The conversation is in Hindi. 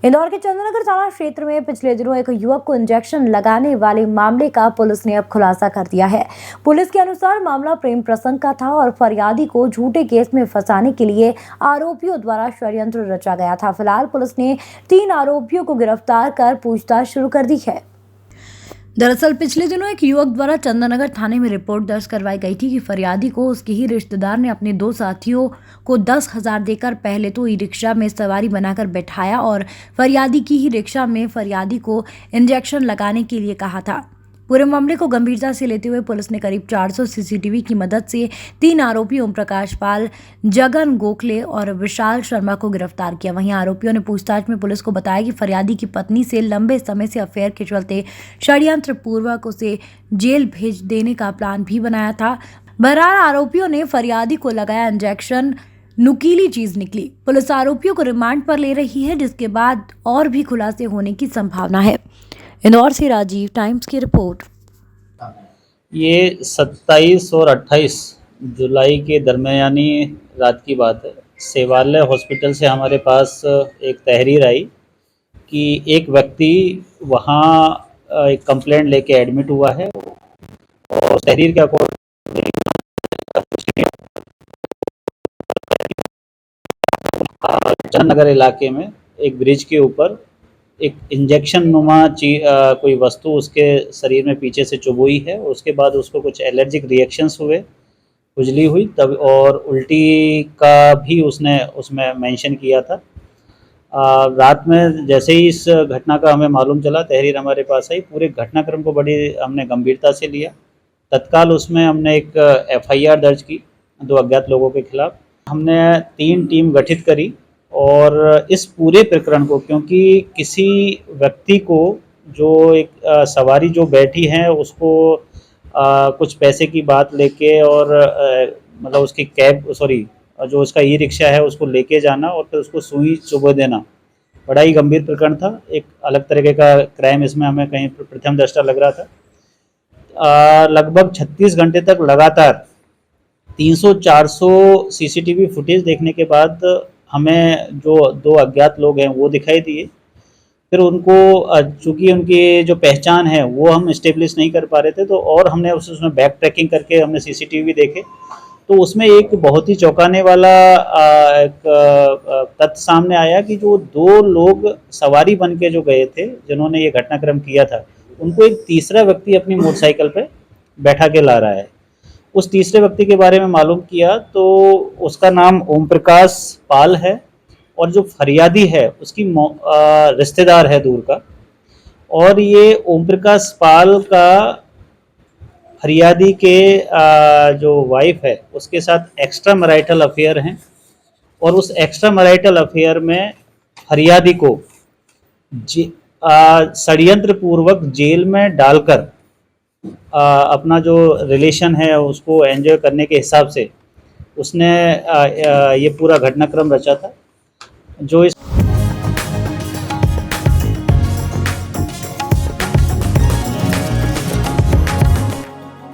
इंदौर के चंद्रनगर थाना क्षेत्र में पिछले दिनों एक युवक को इंजेक्शन लगाने वाले मामले का पुलिस ने अब खुलासा कर दिया है। पुलिस के अनुसार मामला प्रेम प्रसंग का था और फरियादी को झूठे केस में फंसाने के लिए आरोपियों द्वारा षड्यंत्र रचा गया था। फिलहाल पुलिस ने 3 आरोपियों को गिरफ्तार कर पूछताछ शुरू कर दी है। दरअसल पिछले दिनों एक युवक द्वारा चंद्रनगर थाने में रिपोर्ट दर्ज करवाई गई थी कि फरियादी को उसके ही रिश्तेदार ने अपने 2 साथियों को 10,000 देकर पहले तो ई रिक्शा में सवारी बनाकर बैठाया और फरियादी की ही रिक्शा में फरियादी को इंजेक्शन लगाने के लिए कहा था। पूरे मामले को गंभीरता से लेते हुए पुलिस ने करीब 400 सीसीटीवी की मदद से 3 आरोपियों ओम प्रकाश पाल, जगन गोखले और विशाल शर्मा को गिरफ्तार किया। वहीं आरोपियों ने पूछताछ में पुलिस को बताया कि फरियादी की पत्नी से लंबे समय से अफेयर के चलते षड्यंत्र पूर्वक उसे जेल भेज देने का प्लान भी बनाया था। बहरहाल आरोपियों ने फरियादी को लगाया इंजेक्शन, नुकीली चीज निकली। पुलिस आरोपियों को रिमांड पर ले रही है, जिसके बाद और भी खुलासे होने की संभावना है। इंदौर से राजीव, टाइम्स की रिपोर्ट। ये 27 और 28 जुलाई के दरमियानी रात की बात है। सेवालय हॉस्पिटल से हमारे पास एक तहरीर आई कि एक व्यक्ति वहाँ एक कंप्लेंट लेके एडमिट हुआ है और उस तहरीर के अकॉर्डिंग चंद्रनगर इलाके में एक ब्रिज के ऊपर एक इंजेक्शन नुमा कोई वस्तु उसके शरीर में पीछे से चुभोई है। उसके बाद उसको कुछ एलर्जिक रिएक्शंस हुए, खुजली हुई तब और उल्टी का भी उसने उसमें मेंशन किया था। रात में जैसे ही इस घटना का हमें मालूम चला, तहरीर हमारे पास आई, पूरे घटनाक्रम को बड़ी हमने गंभीरता से लिया। तत्काल उसमें हमने एक एफआईआर दर्ज की 2 अज्ञात लोगों के खिलाफ। हमने 3 टीम गठित करी और इस पूरे प्रकरण को, क्योंकि किसी व्यक्ति को जो एक सवारी जो बैठी है उसको कुछ पैसे की बात लेके और मतलब उसकी जो उसका ई रिक्शा है उसको लेके जाना और फिर उसको सुई चुभो देना, बड़ा ही गंभीर प्रकरण था। एक अलग तरीके का क्राइम इसमें हमें कहीं प्रथम दृष्टया लग रहा था। लगभग 36 घंटे तक लगातार 300-400 सीसीटीवी फुटेज देखने के बाद हमें जो 2 अज्ञात लोग हैं वो दिखाई दिए। फिर उनको चूँकि उनकी जो पहचान है वो हम इस्टेब्लिश नहीं कर पा रहे थे, तो और हमने उसमें बैक ट्रैकिंग करके हमने सीसीटीवी देखे, तो उसमें एक बहुत ही चौंकाने वाला एक तथ्य सामने आया कि जो 2 लोग सवारी बन के जो गए थे जिन्होंने ये घटनाक्रम किया था, उनको एक तीसरा व्यक्ति अपनी मोटरसाइकिल पे बैठा के ला रहा है। उस तीसरे व्यक्ति के बारे में मालूम किया तो उसका नाम ओम प्रकाश पाल है और जो फरियादी है उसकी रिश्तेदार है दूर का, और ये ओम प्रकाश पाल का फरियादी के जो वाइफ है उसके साथ एक्स्ट्रा मैरिटल अफेयर हैं और उस एक्स्ट्रा मैरिटल अफेयर में फरियादी को षड्यंत्र पूर्वक जेल में डालकर अपना जो रिलेशन है उसको एंजॉय करने के हिसाब से उसने ये पूरा घटनाक्रम रचा था। जो इस